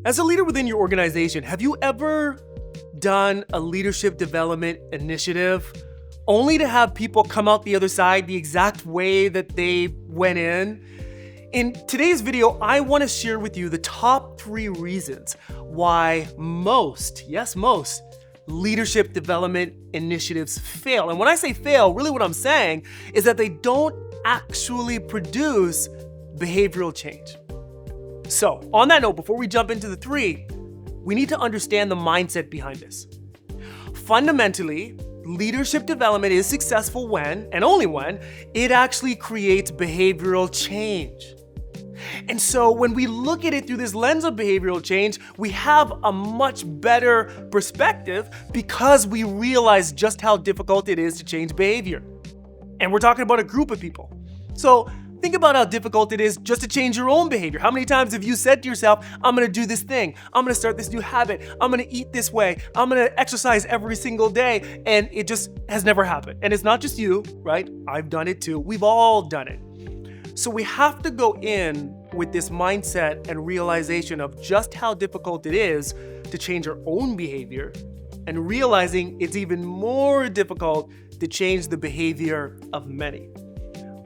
As a leader within your organization, have you ever done a leadership development initiative only to have people come out the other side the exact way that they went in? In today's video, I want to share with you the top 3 reasons why most leadership development initiatives fail. And when I say fail, really what I'm saying is that they don't actually produce behavioral change. So, on that note, before we jump into the 3, we need to understand the mindset behind this. Fundamentally, leadership development is successful when, and only when, it actually creates behavioral change. And so when we look at it through this lens of behavioral change, we have a much better perspective because we realize just how difficult it is to change behavior. And we're talking about a group of people. So think about how difficult it is just to change your own behavior. How many times have you said to yourself, I'm gonna do this thing, I'm gonna start this new habit, I'm gonna eat this way, I'm gonna exercise every single day, and it just has never happened. And it's not just you, right? I've done it too. We've all done it. So we have to go in with this mindset and realization of just how difficult it is to change our own behavior, and realizing it's even more difficult to change the behavior of many.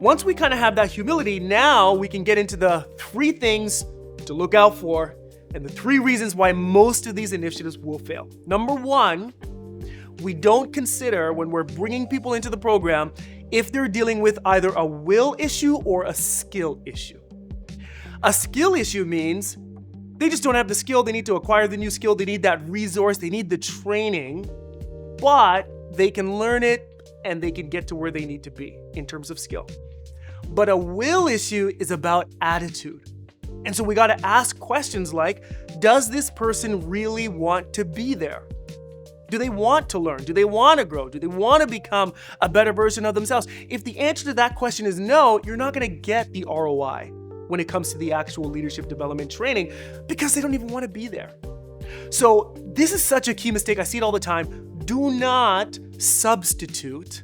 Once we kind of have that humility, now we can get into the 3 things to look out for and the 3 reasons why most of these initiatives will fail. Number 1, we don't consider when we're bringing people into the program if they're dealing with either a will issue or a skill issue. A skill issue means they just don't have the skill, they need to acquire the new skill, they need that resource, they need the training, but they can learn it and they can get to where they need to be in terms of skill. But a will issue is about attitude. And so we got to ask questions like, does this person really want to be there? Do they want to learn? Do they want to grow? Do they want to become a better version of themselves? If the answer to that question is no, you're not going to get the ROI when it comes to the actual leadership development training because they don't even want to be there. So this is such a key mistake. I see it all the time. Do not substitute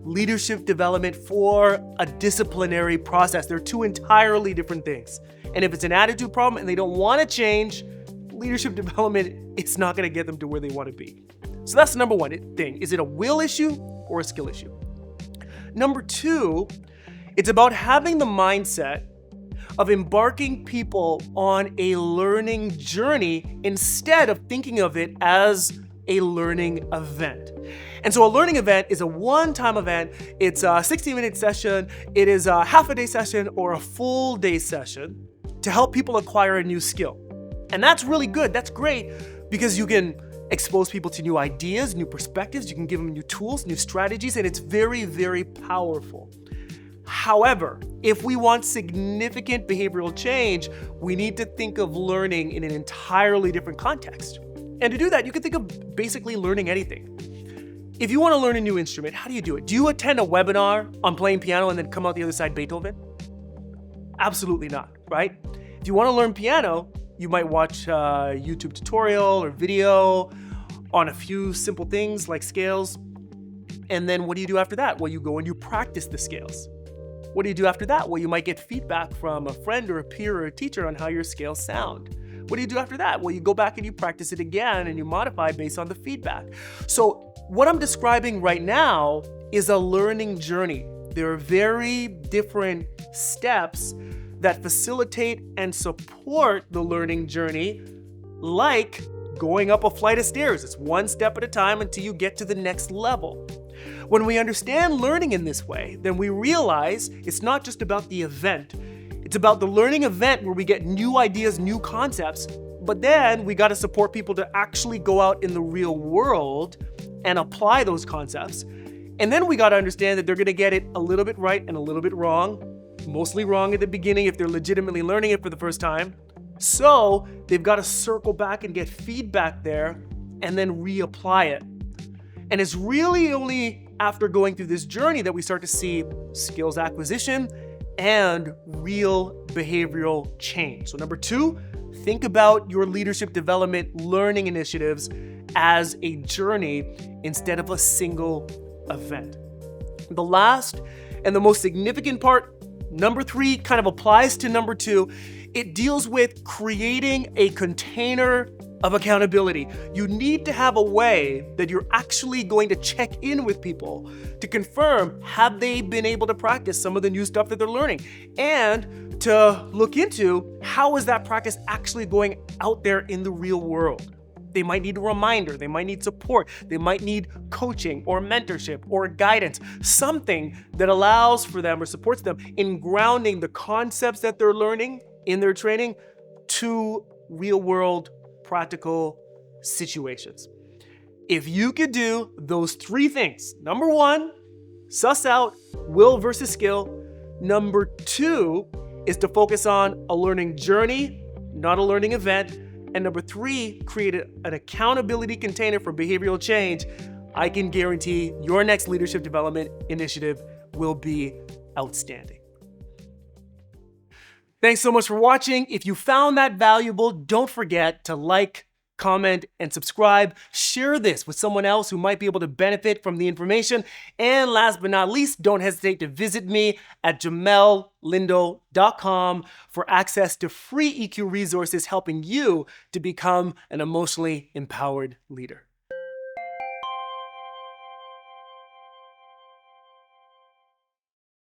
leadership development for a disciplinary process. They're 2 entirely different things. And if it's an attitude problem and they don't want to change, leadership development is not going to get them to where they want to be. So that's the number 1 thing. Is it a will issue or a skill issue? Number 2, it's about having the mindset of embarking people on a learning journey instead of thinking of it as a learning event. And so a learning event is a one-time event. It's a 60-minute session. It is a half-a-day session or a full-day session to help people acquire a new skill. And that's really good. That's great because you can expose people to new ideas, new perspectives. You can give them new tools, new strategies, and it's very, very powerful. However, if we want significant behavioral change, we need to think of learning in an entirely different context. And to do that, you can think of basically learning anything. If you want to learn a new instrument, how do you do it? Do you attend a webinar on playing piano and then come out the other side Beethoven? Absolutely not, right? If you want to learn piano, you might watch a YouTube tutorial or video on a few simple things like scales. And then what do you do after that? Well, you go and you practice the scales. What do you do after that? Well, you might get feedback from a friend or a peer or a teacher on how your scales sound. What do you do after that? Well, you go back and you practice it again and you modify based on the feedback. So what I'm describing right now is a learning journey. There are very different steps that facilitate and support the learning journey, like going up a flight of stairs. It's 1 step at a time until you get to the next level. When we understand learning in this way, then we realize it's not just about the event. It's about the learning event where we get new ideas, new concepts, but then we got to support people to actually go out in the real world and apply those concepts. And then we got to understand that they're going to get it a little bit right and a little bit wrong, mostly wrong at the beginning if they're legitimately learning it for the first time. So they've got to circle back and get feedback there and then reapply it. And it's really only after going through this journey that we start to see skills acquisition and real behavioral change. So number 2, think about your leadership development learning initiatives as a journey instead of a single event. The last and the most significant part, number 3, kind of applies to number 2, It deals with creating a container of accountability. You need to have a way that you're actually going to check in with people to confirm, have they been able to practice some of the new stuff that they're learning? And to look into, how is that practice actually going out there in the real world? They might need a reminder, they might need support, they might need coaching or mentorship or guidance, something that allows for them or supports them in grounding the concepts that they're learning in their training to real world practical situations. If you could do those three things, number one, suss out will versus skill. Number two is to focus on a learning journey, not a learning event. And number three, create an accountability container for behavioral change. I can guarantee your next leadership development initiative will be outstanding. Thanks so much for watching. If you found that valuable, don't forget to like, comment, and subscribe. Share this with someone else who might be able to benefit from the information. And last but not least, don't hesitate to visit me at JamelleLindo.com for access to free EQ resources helping you to become an emotionally empowered leader.